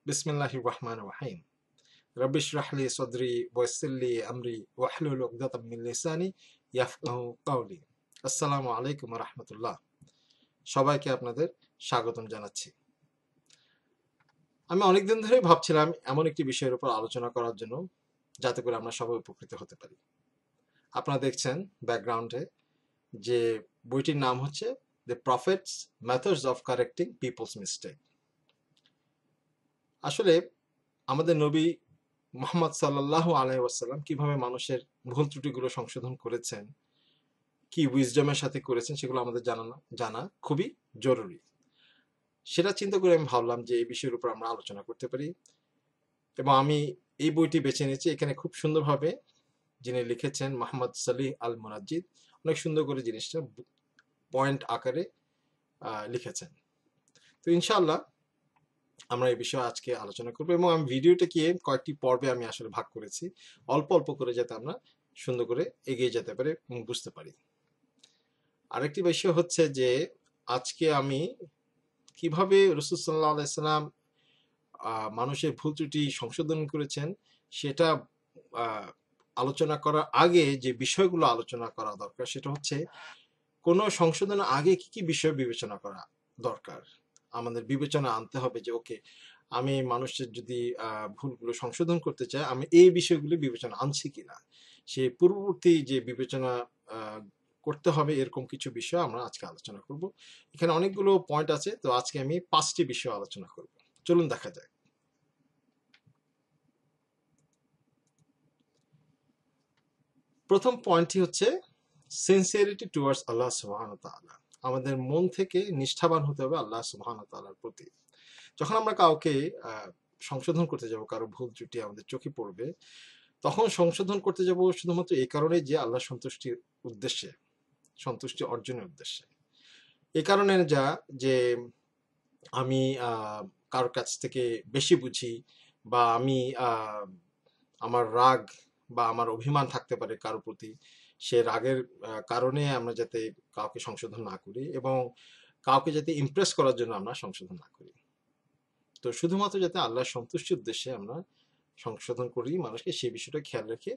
বিসমিল্লাহির রহমানির রহিম। রব্বি ইশরাহ লি সাদরি ওয়াইসির লি আমরি ওয়াহলুল উকদাতাম মিন লিসানি ইয়াফকাহু কাওলি। আসসালামু আলাইকুম ওয়া রাহমাতুল্লাহ। সবাইকে আপনাদের স্বাগতম জানাচ্ছি। আমি অনেকদিন ধরেই ভাবছিলাম এমন একটি বিষয়ের উপর আলোচনা করার জন্য, যাতে করে আমরা সবাই উপকৃত হতে পারি। আপনারা দেখছেন ব্যাকগ্রাউন্ডে যে বইটির নাম হচ্ছে the prophet's methods of correcting people's mistake. আসলে আমাদের নবী মুহাম্মদ সাল্লাল্লাহু আলাইহি ওয়াসাল্লাম কিভাবে মানুষের ভুল ত্রুটিগুলো সংশোধন করেছেন, কি উইজডমের সাথে করেছেন, সেগুলো আমাদের জানা খুবই জরুরি। সেটা চিন্তা করে আমি ভাবলাম যে এই বিষয়ের উপর আমরা আলোচনা করতে পারি, এবং আমি এই বইটি বেছে নিয়েছি। এখানে খুব সুন্দরভাবে যিনি লিখেছেন মোহাম্মদ সালিহ আল মুনাজ্জিদ, অনেক সুন্দর করে জিনিসটা পয়েন্ট আকারে লিখেছেন। তো ইনশাআল্লাহ আমরা এই বিষয়ে আজকে আলোচনা করবো, এবং আমি ভিডিওটাকে কয়েকটি পর্বে আমি আসলে ভাগ করেছি, অল্প অল্প করে, যাতে আমরা সুন্দর করে এগিয়ে যেতে পারি এবং বুঝতে পারি। আরেকটি বিষয় হচ্ছে যে আজকে আমি কিভাবে রাসূল সাল্লাল্লাহু আলাইহি সাল্লাম মানুষের ভুল ত্রুটি সংশোধন করেছেন সেটা আলোচনা করার আগে যে বিষয়গুলো আলোচনা করা দরকার, সেটা হচ্ছে কোনো সংশোধনের আগে কি কি বিষয় বিবেচনা করা দরকার। আমাদের বিবেচনা আনতে হবে যে ওকে, আমি মানুষের যদি ভুলগুলো সংশোধন করতে চাই, আমি এই বিষয়গুলি বিবেচনা আনছি কিনা, সে পূর্ববর্তী যে বিবেচনা করতে হবে, এরকম কিছু বিষয় আমরা আজকে আলোচনা করব। এখানে অনেকগুলো পয়েন্ট আছে, তো আজকে আমি 5টি বিষয় আলোচনা করব। চলুন দেখা যাক। প্রথম পয়েন্টটি হচ্ছে সিনসিয়ারিটি টুয়ার্ডস আল্লাহ সুবহানাহু ওয়া তাআলা। আমাদের মন থেকে নিষ্ঠাবান হতে হবে আল্লাহ সুবহানাহু ওয়া তাআলার প্রতি। যখন আমরা কাউকে সংশোধন করতে যাব, কারো ভুল ত্রুটি আমাদের চোখে পড়বে, তখন সংশোধন করতে যাব শুধুমাত্র এই কারণে যে আল্লাহ সন্তুষ্টির উদ্দেশ্যে, সন্তুষ্টি অর্জনের উদ্দেশ্যে। এই কারণে যা যে আমি কারোর কাছ থেকে বেশি বুঝি, বা আমি আমার রাগ বা আমার অভিমান থাকতে পারে কারোর প্রতি, সে রাগের কারণে আমরা যাতে কাউকে সংশোধন না করি, এবং কাউকে যাতে ইমপ্রেস করার জন্য আমরা সংশোধন না করি। তো শুধুমাত্র যাতে আল্লাহর সন্তুষ্টির উদ্দেশ্যে আমরা সংশোধন করি মানুষকে, সেই বিষয়টা খেয়াল রেখে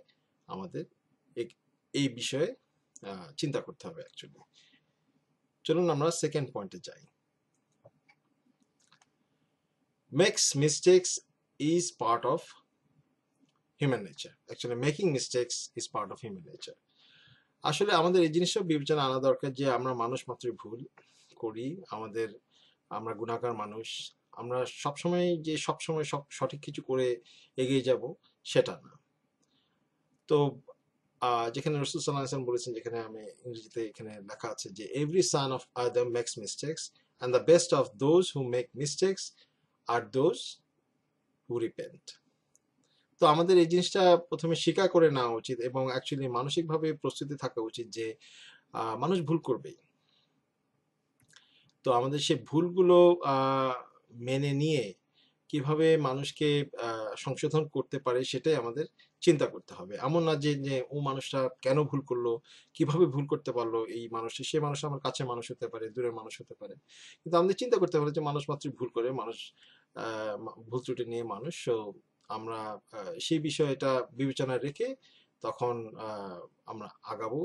আমাদের এই বিষয়ে চিন্তা করতে হবে অ্যাকচুয়ালি। চলুন আমরা সেকেন্ড পয়েন্টে যাই। Makes mistakes is part of human nature. Actually making mistakes is part of human nature. আসলে আমাদের এই জিনিসটাও বিবেচনা আনা দরকার যে আমরা মানুষ মাত্রই ভুল করি, আমরা গুণাকার মানুষ। আমরা সবসময় সব সঠিক কিছু করে এগিয়ে যাব সেটা না। তো যেখানে রাসূল সাল্লাল্লাহু আলাইহি ওয়াসাল্লাম বলেছেন, যেখানে আমি ইংরেজিতে এখানে লেখা আছে যে every son of Adam makes mistakes and the best of those who make mistakes are those who repent. তো আমাদের এই জিনিসটা প্রথমে স্বীকার করে নেওয়া উচিত, এবং অ্যাকচুয়ালি মানসিকভাবে প্রস্তুতি থাকা উচিত যে মানুষ ভুল করবেই। তো আমাদের সেই ভুলগুলো মেনে নিয়ে কিভাবে মানুষকে সংশোধন করতে পারে সেটাই আমাদের চিন্তা করতে হবে। এমন না যে ও মানুষটা কেন ভুল করলো, কিভাবে ভুল করতে পারলো, এই মানুষটা, সে মানুষ আমার কাছে মানুষ হতে পারে, দূরের মানুষ হতে পারে, কিন্তু আমাদের চিন্তা করতে হবে যে মানুষ মাত্রই ভুল করে, মানুষ ভুল ত্রুটি নিয়ে মানুষ। সো আমরা সেই বিষয়টা বিবেচনায় রেখে তখন আমরা আগাবো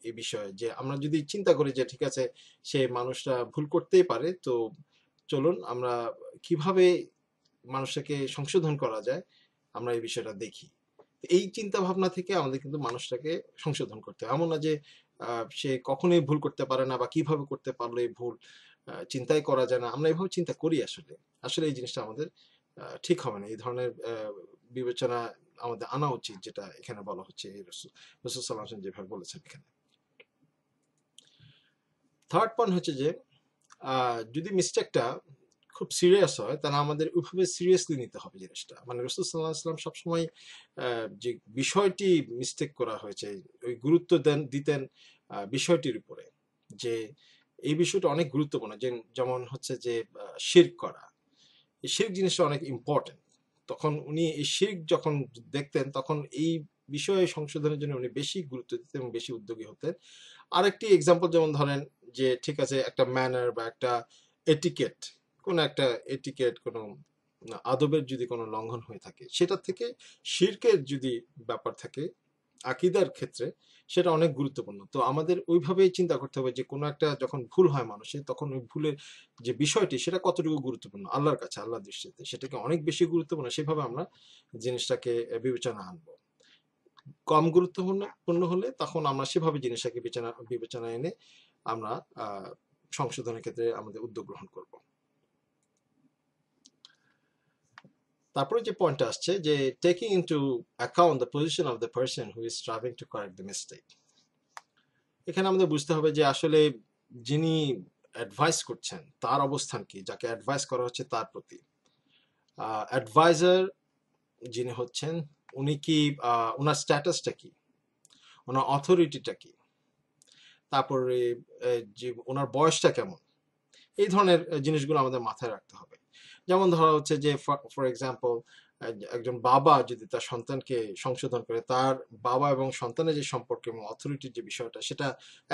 এই বিষয়ে। যে আমরা যদি চিন্তা করি যে ঠিক আছে, সে মানুষটা ভুল করতেই পারে, তো চলুন আমরা কিভাবে মানুষটাকে সংশোধন করা যায় আমরা এই বিষয়টা দেখি। এই চিন্তা ভাবনা থেকে আমাদের কিন্তু মানুষটাকে সংশোধন করতে হবে। এমন না যে সে কখনোই ভুল করতে পারে না, বা কিভাবে করতে পারলো এই ভুল চিন্তাই করা যায় না, আমরা এভাবে চিন্তা করি। আসলে এই জিনিসটা আমাদের ঠিক হবে না। এই ধরনের বিবেচনা আমাদের আনা উচিত, যেটা এখানে বলা হচ্ছে, রাসূল সাল্লাল্লাহু আলাইহি ওয়াসাল্লাম যেভাবে বলেছেন এখানে। থার্ড পয়েন্ট হচ্ছে যে যদি মিস্টেকটা খুব সিরিয়াস হয়, তাহলে আমাদের ওইভাবে সিরিয়াসলি নিতে হবে জিনিসটা। মানে রাসূল সাল্লাল্লাহু আলাইহি ওয়াসাল্লাম সবসময় যে বিষয়টি মিস্টেক করা হয়েছে, ওই গুরুত্ব দিতেন বিষয়টির উপরে, যে এই বিষয়টা অনেক গুরুত্বপূর্ণ। যেমন হচ্ছে যে শিরক করা, এই শিরক জিনিসটা অনেক ইম্পর্টেন্ট। তখন উনি এই শিরক যখন দেখতেন, তখন এই বিষয়ে সংশোধনের জন্য উনি বেশি গুরুত্ব দিতেন এবং বেশি উদ্যোগী হতেন। আরেকটি এক্সাম্পল যেমন ধরেন যে ঠিক আছে, একটা ম্যানার বা একটা এটিকেট, কোনো আদবের যদি কোনো লঙ্ঘন হয়ে থাকে, সেটা থেকে শিরকের যদি ব্যাপার থাকে আকীদার ক্ষেত্রে, সেটা অনেক গুরুত্বপূর্ণ। তো আমাদের ওইভাবেই চিন্তা করতে হবে যে কোনো একটা যখন ভুল হয় মানুষের, তখন ওই ভুলের যে বিষয়টি সেটা কতটুকু গুরুত্বপূর্ণ আল্লাহর কাছে, আল্লাহর দৃষ্টিতে সেটাকে অনেক বেশি গুরুত্বপূর্ণ, সেভাবে আমরা জিনিসটাকে বিবেচনা আনবো। কম গুরুত্বপূর্ণ হলে তখন আমরা সেভাবে জিনিসটাকে বিবেচনা এনে আমরা সংশোধনের ক্ষেত্রে আমাদের উদ্যোগ গ্রহণ করব। তারপরে যে পয়েন্টটা আসছে যে taking into account the position of the person who is striving to correct the mistake. এখানে আমাদের বুঝতে হবে যে আসলে যিনি অ্যাডভাইস করছেন তার অবস্থান কি, যাকে অ্যাডভাইস করা হচ্ছে তার প্রতি। অ্যাডভাইজার যিনি হচ্ছেন উনি কি, ওনার স্ট্যাটাসটা কি, ওনার অথরিটিটা কি, তারপরে যে ওনার বয়সটা কেমন, এই ধরনের জিনিসগুলো আমাদের মাথায় রাখতে হবে। যেমন ধরা হচ্ছে যে ফর এক্সাম্পল একজন বাবা যদি তার সন্তানকে সংশোধন করে, তার বাবা এবং সন্তানের যে সম্পর্ক এবং অথরিটির যে বিষয়টা সেটা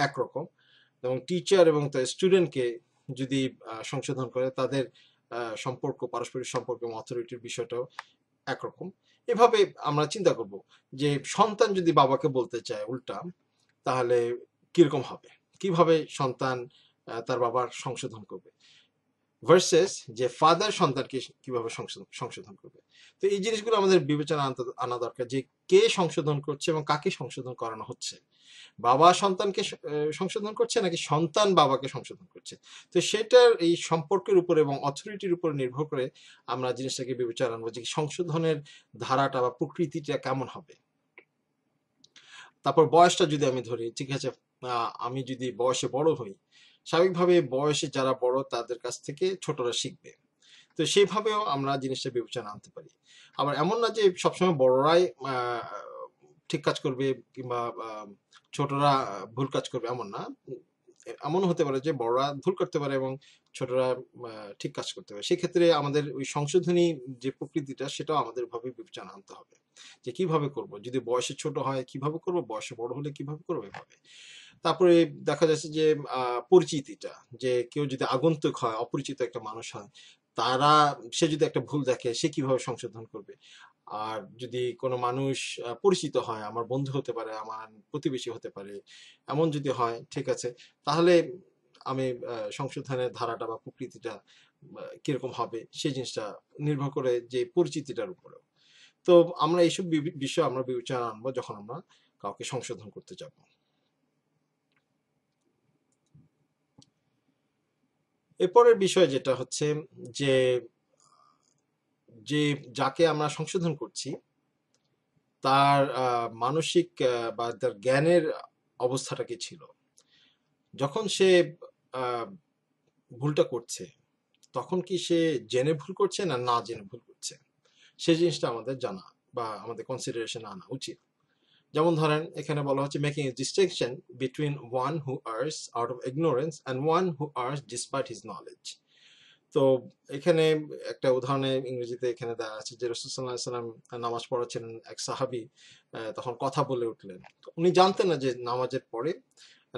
একরকম, এবং টিচার এবং তার স্টুডেন্টকে যদি সংশোধন করে, তাদের সম্পর্ক, পারস্পরিক সম্পর্ক এবং অথরিটির বিষয়টাও একরকম। এভাবে আমরা চিন্তা করব যে সন্তান যদি বাবাকে বলতে চায় উল্টা, তাহলে কিরকম হবে, কিভাবে সন্তান তার বাবার সংশোধন করবে, ভার্সেস যে ফাদার সন্তানকে কিভাবে সংশোধন করবে। তো এই জিনিসগুলো আমাদের বিবেচনা আনা দরকার, যে কে সংশোধন করছে এবং কাকে সংশোধন করানো হচ্ছে। বাবা সন্তানকে সংশোধন করছে নাকি সন্তান বাবাকে সংশোধন করছে। তো সেটার এই সম্পর্কের উপর এবং অথরিটির উপর নির্ভর করে আমরা জিনিসটাকে বিবেচনা আনবো যে সংশোধনের ধারাটা বা প্রকৃতিটা কেমন হবে। তারপর বয়সটা যদি আমি ধরি, ঠিক আছে, আমি যদি বয়সে বড় হই, স্বাভাবিকভাবে বয়সে যারা বড় তাদের কাছ থেকে ছোটরা শিখবে। তো সেইভাবেও আমরা জিনিসটা বিবেচনা আনতে পারি। আবার এমন না যে সবসময় বড়রাই ঠিক কাজ করবে কিংবা ছোটরা ভুল কাজ করবে, এমন না। এমন হতে পারে যে বড়রা ভুল করতে পারে এবং ছোটরা ঠিক কাজ করতে পারে। সেক্ষেত্রে আমাদের ওই সংশোধনী যে প্রকৃতিটা সেটাও আমাদের ভাবে বিবেচনা আনতে হবে যে কিভাবে করব, যদি বয়সে ছোট হয় কিভাবে করব, বয়সে বড় হলে কিভাবে করবো, এভাবে। তারপরে দেখা যাচ্ছে যে পরিচিতিটা, যে কেউ যদি আগন্তুক হয়, অপরিচিত একটা মানুষ হয়, সে যদি একটা ভুল দেখে সে কিভাবে সংশোধন করবে। আর যদি কোনো মানুষ পরিচিত হয়, আমার বন্ধু হতে পারে, আমার প্রতিবেশী হতে পারে, এমন যদি হয়, ঠিক আছে, তাহলে আমি সংশোধনের ধারাটা বা প্রকৃতিটা কিরকম হবে সেই জিনিসটা নির্ভর করে যে পরিচিতিটার উপরে। তো আমরা এইসব বিষয় আমরা বিবেচনা আনবো যখন আমরা কাউকে সংশোধন করতে যাব। এরপরের বিষয় যেটা হচ্ছে যে যে যাকে আমরা সংশোধন করছি তার মানসিক বা তার জ্ঞানের অবস্থাটা কি ছিল যখন সে ভুলটা করছে, তখন কি সে জেনে ভুল করছে না না জেনে ভুল করছে, সেই জিনিসটা আমাদের জানা বা আমাদের কনসিডারেশন আনা উচিত। যেমন ধরেন এখানে বলা হচ্ছে making A distinction between one who earns out of ignorance and one who earns despite his knowledge. তো এখানে একটা উদাহরণে ইংরেজিতে এখানে দেওয়া আছে যে রাসূল সাল্লাল্লাহু আলাইহি ওয়াসাল্লাম নামাজ পড়াচ্ছেন, এক সাহাবী তখন কথা বলে উঠলেন। উনি জানতেন না যে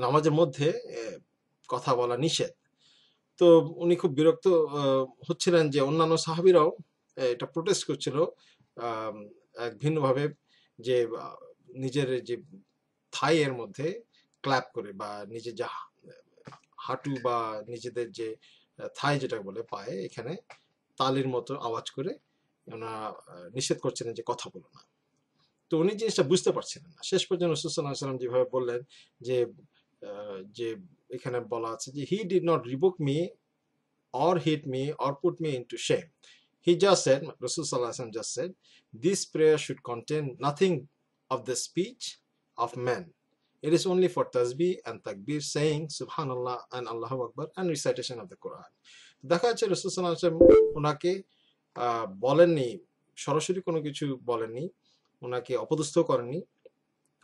নামাজের মধ্যে কথা বলা নিষেধ। তো উনি খুব বিরক্ত হচ্ছিলেন যে অন্যান্য সাহাবীরাও এটা প্রোটেস্ট করছিল এক ভিন্নভাবে, যে নিজের যে থাই এর মধ্যে ক্ল্যাপ করে বা নিজের যে হাঁটু বা নিজেদের যে থাই যেটা বলে পায়ে, এখানে তালির মতো আওয়াজ করে ওনারা নিষেধ করছিলেন যে কথা বলো না। তো উনি জিনিসটা বুঝতে পারছিলেন না। শেষ পর্যন্ত রাসূল সাল্লাল্লাহু আলাইহি ওয়াসাল্লাম যেভাবে বললেন যে যে এখানে বলা আছে যে he did not Reebok me or hit me or put me into shame. He just said, Rasul Sallallahu Alaihi Wasallam just said, this prayer should contain nothing of the speech of men. It is only for tasbih and takbir, saying Subhanallah and Allahu Akbar and recitation of the Quran. দেখা যাচ্ছে রাসূল সাল্লাল্লাহু আলাইহি ওয়াসাল্লাম ওনাকে বলেননি, সরাসরি কোনো কিছু বলেননি, ওনাকে অপদস্থ করেননি।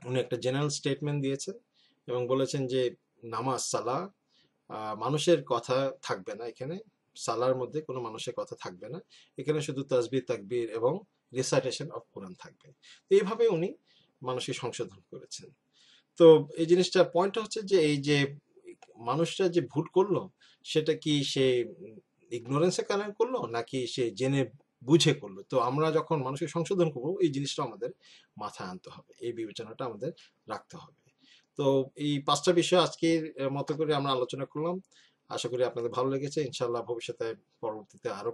উনি একটা জেনারেল স্টেটমেন্ট দিয়েছেন এবং বলেছেন যে নামাজ, সালাহ, মানুষের কথা থাকবে না, এখানে সালার মধ্যে কোনো মানুষের কথা থাকবে না, এখানে শুধু তাসবিহ, তাকবীর এবং রিসাইটেশন অফ কোরআন থাকবে। তো এইভাবে উনি মানুষকে সংশোধন করেছেন। তো এই জিনিসটা পয়েন্টটা হচ্ছে যে এই যে মানুষটা যে ভুল করলো সেটা কি সে ইগনোরেন্সের কারণে করলো নাকি সে জেনে বুঝে করলো। তো আমরা যখন মানুষকে সংশোধন করবো এই জিনিসটা আমাদের মাথায় আনতে হবে, এই বিবেচনাটা আমাদের রাখতে হবে। তো এই 5টা বিষয় আজকের মতো করে আমরা আলোচনা করলাম। আশা করি আপনাদের ভালো লেগেছে। ইনশাআল্লাহ ভবিষ্যতে পরবর্তীতে আরো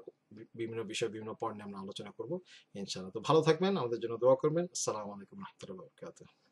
বিভিন্ন বিষয় বিভিন্ন পয়েন্ট নিয়ে আমরা আলোচনা করব ইনশাআল্লাহ। তো ভালো থাকবেন, আমাদের জন্য দোয়া করবেন। আসসালামু আলাইকুম রহমতুল্লাহ।